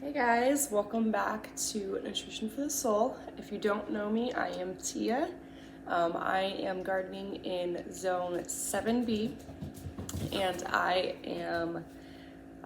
Hey guys, welcome back to Nutrition for the Soul. If you don't know me, I am Tia. I am gardening in Zone 7B, and I've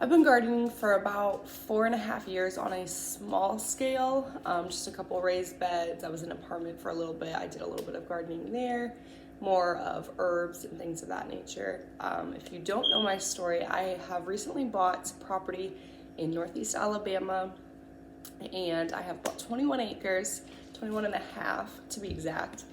been gardening for about 4.5 years on a small scale, just a couple raised beds. I was in an apartment for a little bit. I did a little bit of gardening there, more of herbs and things of that nature. If you don't know my story, I have recently bought property in Northeast Alabama, and I have about 21 acres, 21 and a half to be exact.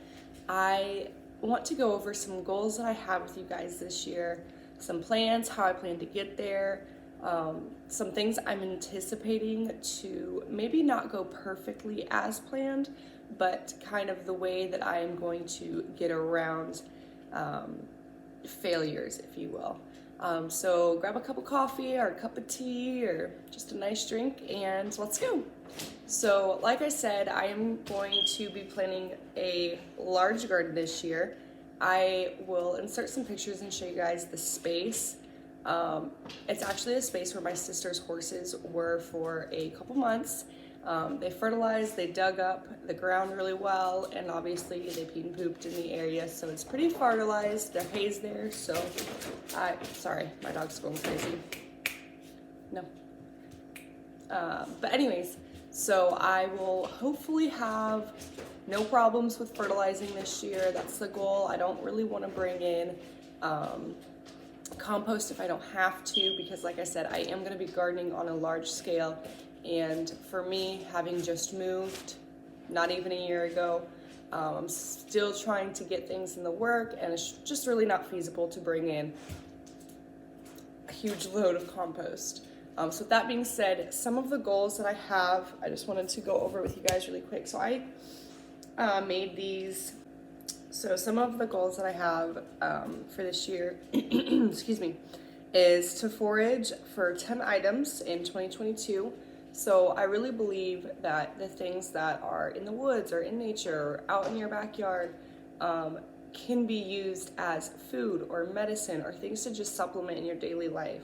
I want to go over some goals that I have with you guys this year, some plans, how I plan to get there, some things I'm anticipating to maybe not go perfectly as planned, but kind of the way that I am going to get around failures, if you will. So grab a cup of coffee or a cup of tea or just a nice drink and let's go. So like I said, I am going to be planting a large garden this year. I will insert some pictures and show you guys the space. It's actually a space where my sister's horses were for a couple months. They fertilized, they dug up the ground really well, and obviously they peed and pooped in the area, so it's pretty fertilized. There's hay's there, so sorry, my dog's going crazy. No. But anyways, so I will hopefully have no problems with fertilizing this year. That's the goal. I don't really want to bring in compost if I don't have to, because like I said, I am going to be gardening on a large scale. And for me, having just moved, not even a year ago, I'm still trying to get things in the work, and it's just really not feasible to bring in a huge load of compost. So with that being said, some of the goals that I have, I just wanted to go over with you guys really quick. So I made these. So some of the goals that I have for this year, excuse me, is to forage for 10 items in 2022. So I really believe that the things that are in the woods or in nature or out in your backyard can be used as food or medicine or things to just supplement in your daily life.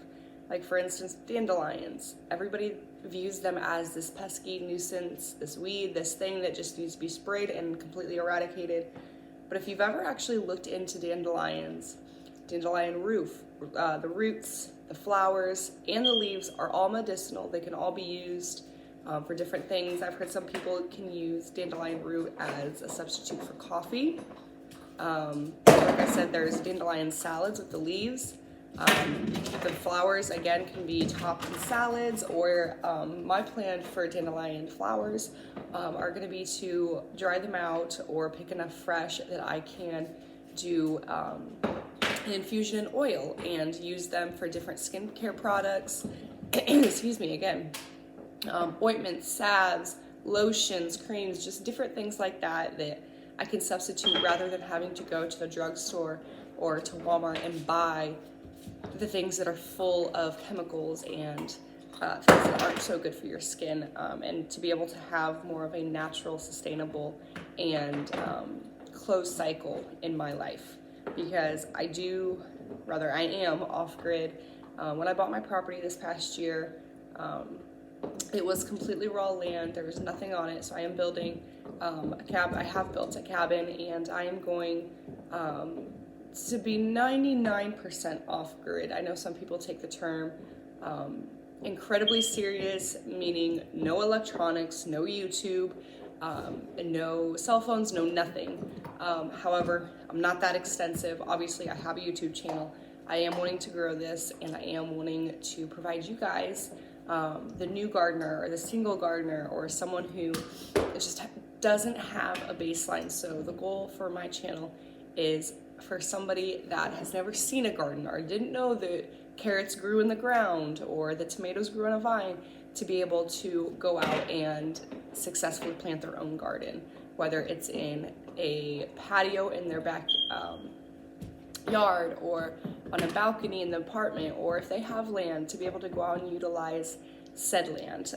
Like for instance, dandelions. Everybody views them as this pesky nuisance, this weed, this thing that just needs to be sprayed and completely eradicated. But if you've ever actually looked into dandelions, dandelion the roots, the flowers, and the leaves are all medicinal. They can all be used for different things. I've heard some people can use dandelion root as a substitute for coffee. Like I said, there's dandelion salads with the leaves. The flowers, again, can be topped in salads, or my plan for dandelion flowers are going to be to dry them out or pick enough fresh that I can do an infusion in oil and use them for different skincare products. Excuse me, again, ointments, salves, lotions, creams, just different things like that that I can substitute rather than having to go to the drugstore or to Walmart and buy the things that are full of chemicals and things that aren't so good for your skin, and to be able to have more of a natural, sustainable, and closed cycle in my life. Because I am off-grid. When I bought my property this past year, it was completely raw land. There was nothing on it, so I am building I have built a cabin, and I am going to be 99% off-grid. I know some people take the term incredibly serious, meaning no electronics, no YouTube, no cell phones, no nothing. However, I'm not that extensive. Obviously, I have a YouTube channel. I am wanting to grow this, and I am wanting to provide you guys, the new gardener or the single gardener or someone who just doesn't have a baseline. So the goal for my channel is for somebody that has never seen a garden or didn't know that carrots grew in the ground or the tomatoes grew on a vine, to be able to go out and successfully plant their own garden, whether it's in a patio in their back yard or on a balcony in the apartment, or if they have land, to be able to go out and utilize said land.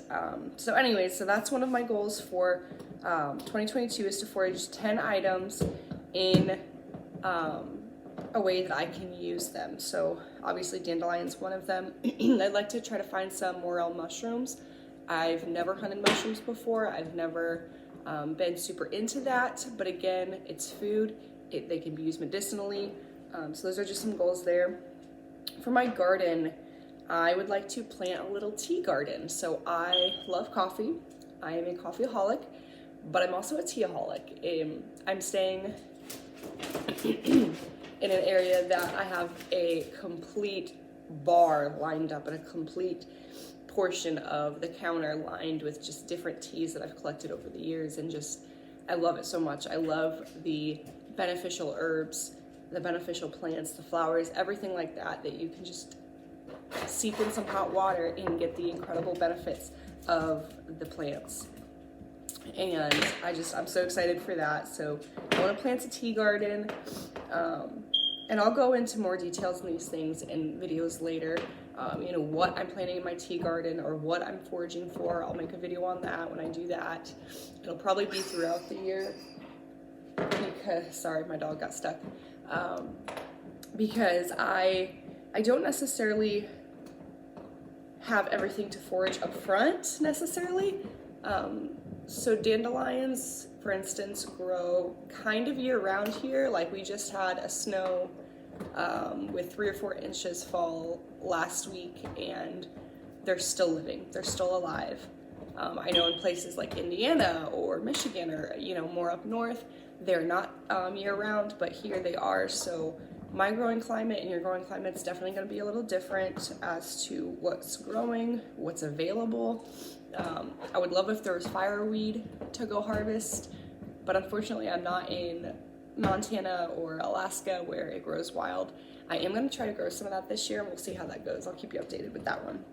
So anyways, so that's one of my goals for 2022 is to forage 10 items in a way that I can use them. So obviously dandelion's one of them. I'd like to try to find some morel mushrooms I've never hunted mushrooms before. I've never been super into that, but again, it's food. They can be used medicinally. So those are just some goals there. For my garden, I would like to plant a little tea garden. So I love coffee. I am a coffeeaholic, but I'm also a teaaholic. I'm staying in an area that I have a complete bar lined up and a complete portion of the counter lined with just different teas that I've collected over the years, and just I love it so much. I love the beneficial herbs, the beneficial plants, the flowers, everything like that you can just seep in some hot water and get the incredible benefits of the plants. And I'm so excited for that. So I want to plant a tea garden, and I'll go into more details on these things in videos later. What I'm planting in my tea garden or what I'm foraging for. I'll make a video on that when I do that. It'll probably be throughout the year because, sorry, my dog got stuck. Because I don't necessarily have everything to forage up front necessarily. So dandelions, for instance, grow kind of year round here. Like we just had a snow with 3 or 4 inches fall last week, and they're still living, they're still alive. I know in places like Indiana or Michigan or more up north, they're not year round, but here they are. So my growing climate and your growing climate is definitely going to be a little different as to what's growing, what's available. I would love if there was fireweed to go harvest, but unfortunately I'm not in Montana or Alaska where it grows wild. I am going to try to grow some of that this year, and we'll see how that goes. I'll keep you updated with that one.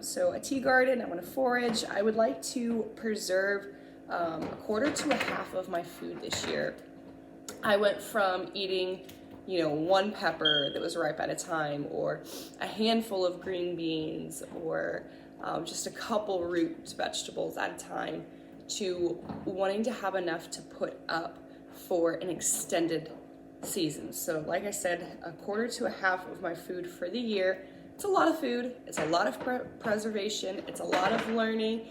So a tea garden, I want to forage. I would like to preserve a quarter to a half of my food this year. I went from eating, 1 pepper that was ripe at a time, or a handful of green beans, or just a couple root vegetables at a time, to wanting to have enough to put up for an extended season. So like I said, a quarter to a half of my food for the year. It's a lot of food, it's a lot of preservation, it's a lot of learning.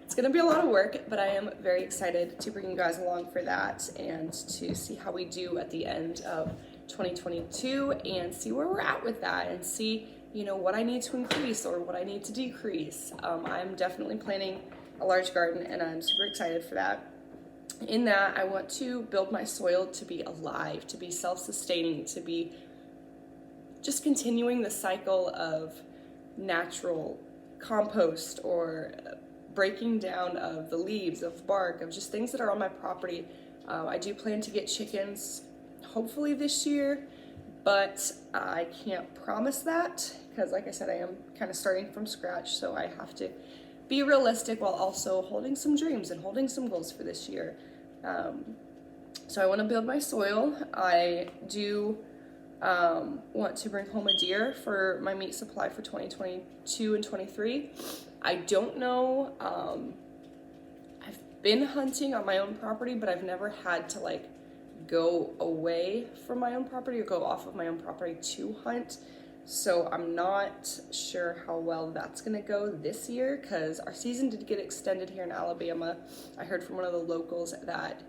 It's gonna be a lot of work, but I am very excited to bring you guys along for that and to see how we do at the end of 2022 and see where we're at with that, and see what I need to increase or what I need to decrease. I'm definitely planning a large garden, and I'm super excited for that. In that, I want to build my soil to be alive, to be self-sustaining, to be just continuing the cycle of natural compost or breaking down of the leaves, of bark, of just things that are on my property. I do plan to get chickens hopefully this year, but I can't promise that because, like I said, I am kind of starting from scratch, so I have to be realistic while also holding some dreams and holding some goals for this year. So I want to build my soil. I do want to bring home a deer for my meat supply for 2022 and 23. I don't know, I've been hunting on my own property, but I've never had to go away from my own property or go off of my own property to hunt. So I'm not sure how well that's gonna go this year because our season did get extended here in Alabama. I heard from one of the locals that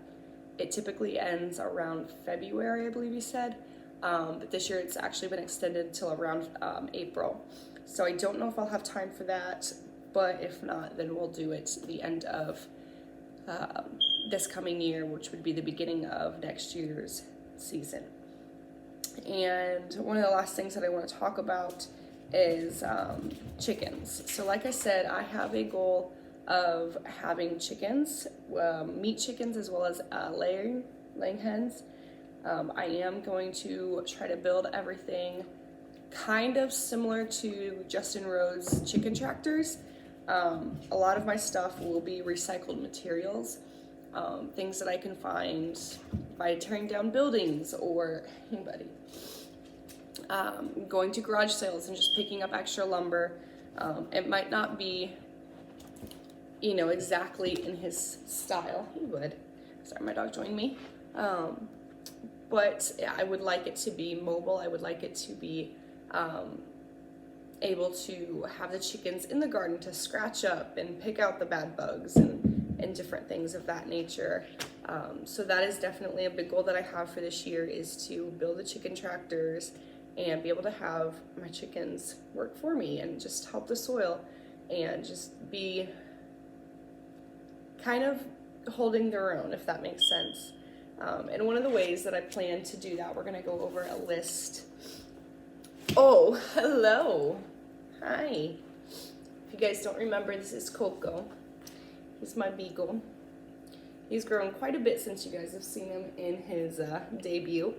it typically ends around February, I believe he said. But this year it's actually been extended till around April. So I don't know if I'll have time for that, but if not, then we'll do it the end of this coming year, which would be the beginning of next year's season. And one of the last things that I want to talk about is chickens. So like I said, I have a goal of having chickens, meat chickens, as well as laying hens. I am going to try to build everything kind of similar to Justin Rhodes' chicken tractors. A lot of my stuff will be recycled materials, things that I can find by tearing down buildings or going to garage sales and just picking up extra lumber. It might not be, exactly in his style. He would. Sorry, my dog joined me. But I would like it to be mobile. I would like it to be able to have the chickens in the garden to scratch up and pick out the bad bugs and different things of that nature. So that is definitely a big goal that I have for this year, is to build the chicken tractors and be able to have my chickens work for me and just help the soil and just be kind of holding their own, if that makes sense. And one of the ways that I plan to do that, we're gonna go over a list. Oh, hello. Hi. If you guys don't remember, this is Coco. He's my beagle. He's grown quite a bit since you guys have seen him in his debut.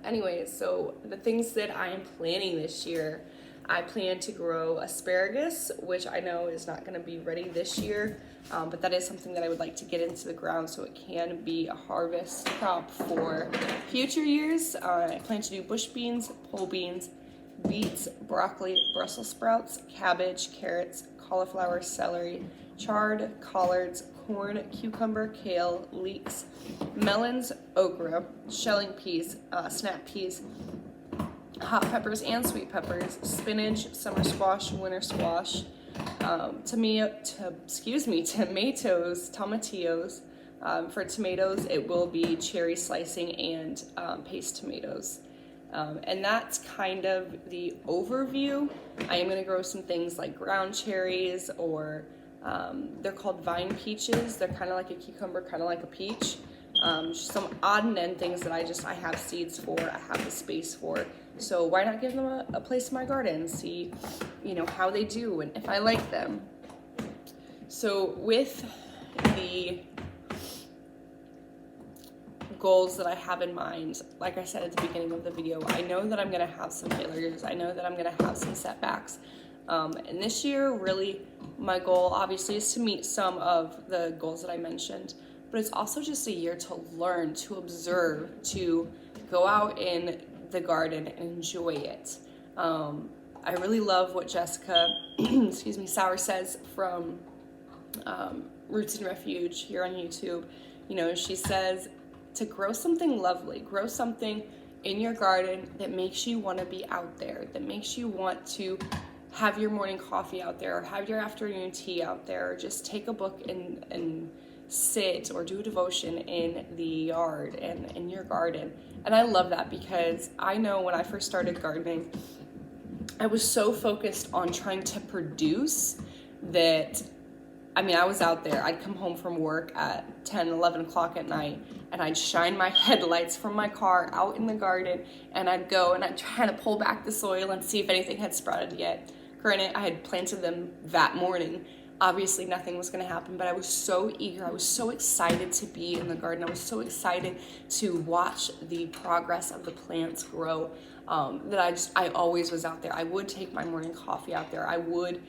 Anyway, so the things that I am planning this year, I plan to grow asparagus, which I know is not going to be ready this year, but that is something that I would like to get into the ground so it can be a harvest crop for future years. I plan to do bush beans, pole beans, beets, broccoli, Brussels sprouts, cabbage, carrots, cauliflower, celery, chard, collards, corn, cucumber, kale, leeks, melons, okra, shelling peas, snap peas, hot peppers and sweet peppers, spinach, summer squash, winter squash, tomatoes, tomatillos. For tomatoes, it will be cherry slicing and paste tomatoes. And that's kind of the overview. I am going to grow some things like ground cherries, or they're called vine peaches. They're kind of like a cucumber, kind of like a peach. Some odd and end things that I have seeds for, I have the space for. So why not give them a place in my garden and see, how they do and if I like them. So with the goals that I have in mind, like I said at the beginning of the video, I know that I'm going to have some failures. I know that I'm going to have some setbacks. And this year, really, my goal obviously is to meet some of the goals that I mentioned, but it's also just a year to learn, to observe, to go out in the garden and enjoy it. I really love what Jessica, Sauer says from Roots and Refuge here on YouTube. She says to grow something lovely, grow something in your garden that makes you want to be out there, that makes you want to have your morning coffee out there, or have your afternoon tea out there, or just take a book and sit or do a devotion in the yard and in your garden. And I love that, because I know when I first started gardening, I was so focused on trying to produce that, I was out there. I'd come home from work at 10, 11 o'clock at night, and I'd shine my headlights from my car out in the garden, and I'd go and I'd try to pull back the soil and see if anything had sprouted yet. Granted, I had planted them that morning. Obviously, nothing was going to happen, but I was so eager. I was so excited to be in the garden. I was so excited to watch the progress of the plants grow, that I always was out there. I would take my morning coffee out there. I would,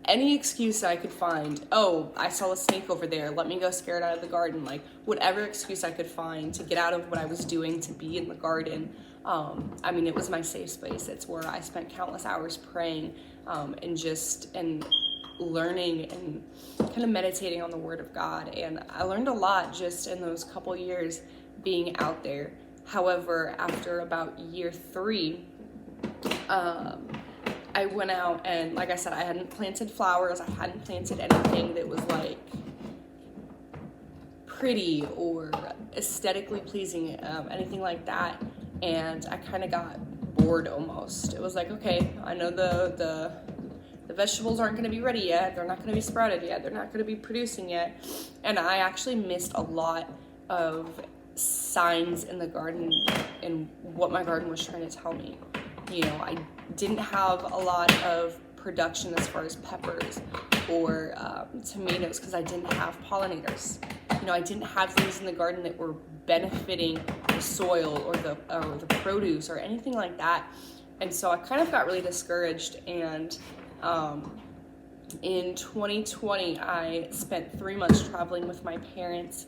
any excuse I could find. Oh, I saw a snake over there. Let me go scare it out of the garden. Like, whatever excuse I could find to get out of what I was doing to be in the garden. It was my safe space. It's where I spent countless hours praying, and learning and kind of meditating on the Word of God. And I learned a lot just in those couple years being out there. However, after about year 3, I went out and, like I said, I hadn't planted flowers. I hadn't planted anything that was like pretty or aesthetically pleasing, anything like that. And I kind of got bored almost. It was like, okay, I know the vegetables aren't going to be ready yet. They're not going to be sprouted yet. They're not going to be producing yet. And I actually missed a lot of signs in the garden and what my garden was trying to tell me. I didn't have a lot of production as far as peppers or tomatoes, because I didn't have pollinators. I didn't have things in the garden that were benefiting the soil or the produce or anything like that. And so I kind of got really discouraged. And in 2020, I spent 3 months traveling with my parents.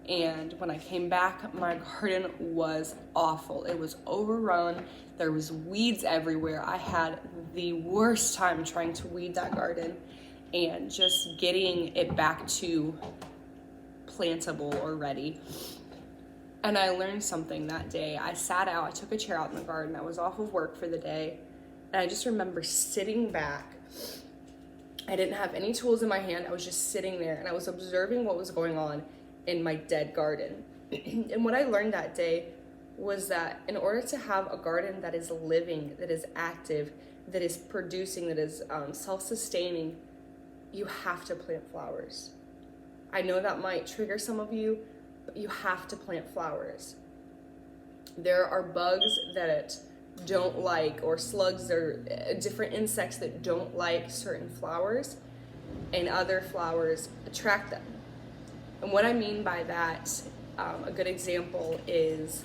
And when I came back, my garden was awful. It was overrun. There was weeds everywhere. I had the worst time trying to weed that garden and just getting it back to plantable or ready. And I learned something that day. I sat out, I took a chair out in the garden. I was off of work for the day, And I just remember sitting back. I didn't have any tools in my hand. I was just sitting there and I was observing what was going on in my dead garden. And what I learned that day was that in order to have a garden that is living, that is active, that is producing, that is self-sustaining, you have to plant flowers. I know that might trigger some of you, but you have to plant flowers. There are bugs that don't like, or slugs or different insects that don't like certain flowers, and other flowers attract them. And what I mean by that, a good example is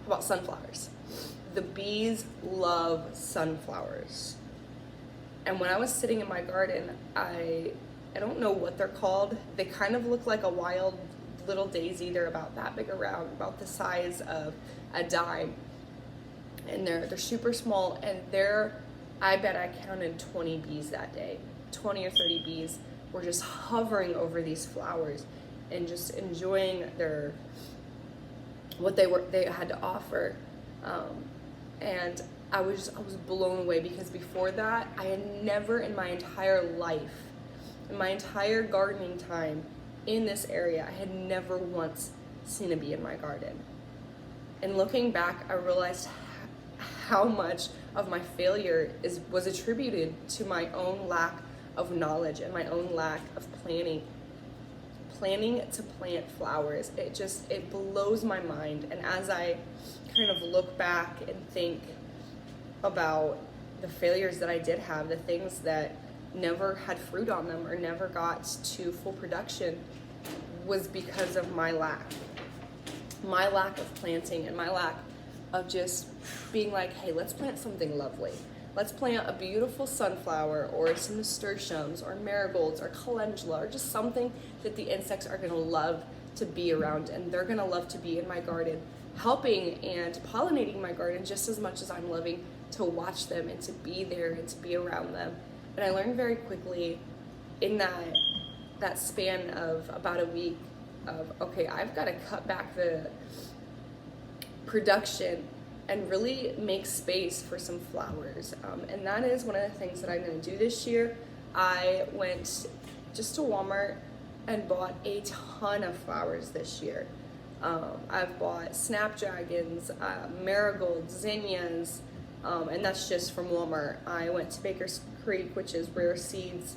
about sunflowers. The bees love sunflowers. And when I was sitting in my garden, I don't know what they're called. They kind of look like a wild little daisy. They're about that big around, about the size of a dime. And they're super small, and I bet I counted 20 bees that day. 20 or 30 bees were just hovering over these flowers and just enjoying what they had to offer. And I was blown away, because before that, I had never in my entire life, in my entire gardening time in this area, I had never once seen a bee in my garden. And looking back, I realized how much of my failure was attributed to my own lack of knowledge and my own lack of planning to plant flowers. It blows my mind. And as I kind of look back and think about the failures that I did have, the things that never had fruit on them or never got to full production, was because of my lack of planting, and my lack of just being like, hey, let's plant something lovely. Let's plant a beautiful sunflower, or some nasturtiums, or marigolds, or calendula, or just something that the insects are gonna love to be around, and they're gonna love to be in my garden, helping and pollinating my garden just as much as I'm loving to watch them and to be there and to be around them. And I learned very quickly in that span of about a week of, okay, I've got to cut back the production and really make space for some flowers. And that is one of the things that I'm going to do this year. I went just to Walmart and bought a ton of flowers this year. I've bought snapdragons, marigolds, zinnias, and that's just from Walmart. I went to Baker's Creek, which is rareseeds.com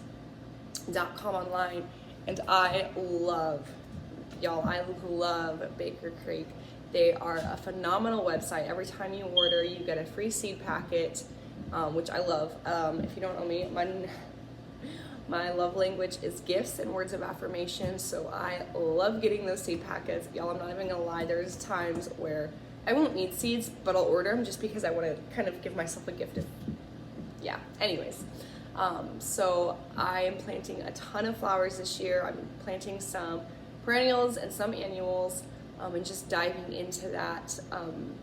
online, and I love Baker Creek. They are a phenomenal website. Every time you order, you get a free seed packet, which I love. If you don't know me, my love language is gifts and words of affirmation, so I love getting those seed packets. Y'all, I'm not even gonna lie, there's times where I won't need seeds, but I'll order them just because I want to kind of give myself a gift. Anyways. So I am planting a ton of flowers this year. I'm planting some perennials and some annuals, and just diving into that, I'm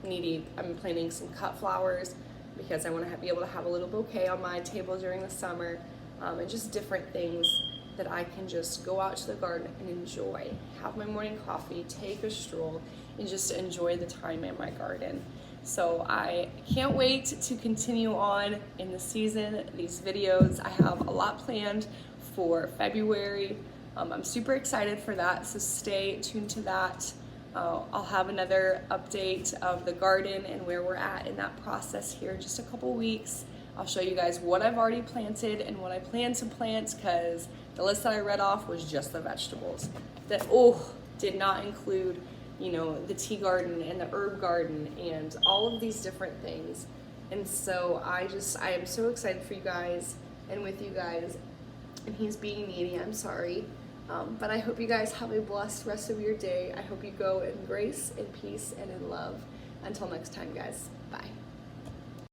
planting some cut flowers because I want to be able to have a little bouquet on my table during the summer, and just different things that I can just go out to the garden and enjoy, have my morning coffee, take a stroll, and just enjoy the time in my garden. So I can't wait to continue on in the season, these videos. I have a lot planned for February. I'm super excited for that, so stay tuned to that. I'll have another update of the garden and where we're at in that process here in just a couple weeks. I'll show you guys what I've already planted and what I plan to plant, because the list that I read off was just the vegetables. That did not include, the tea garden and the herb garden and all of these different things. And so I am so excited for you guys and with you guys. And he's being needy, I'm sorry. But I hope you guys have a blessed rest of your day. I hope you go in grace, in peace, and in love. Until next time, guys. Bye.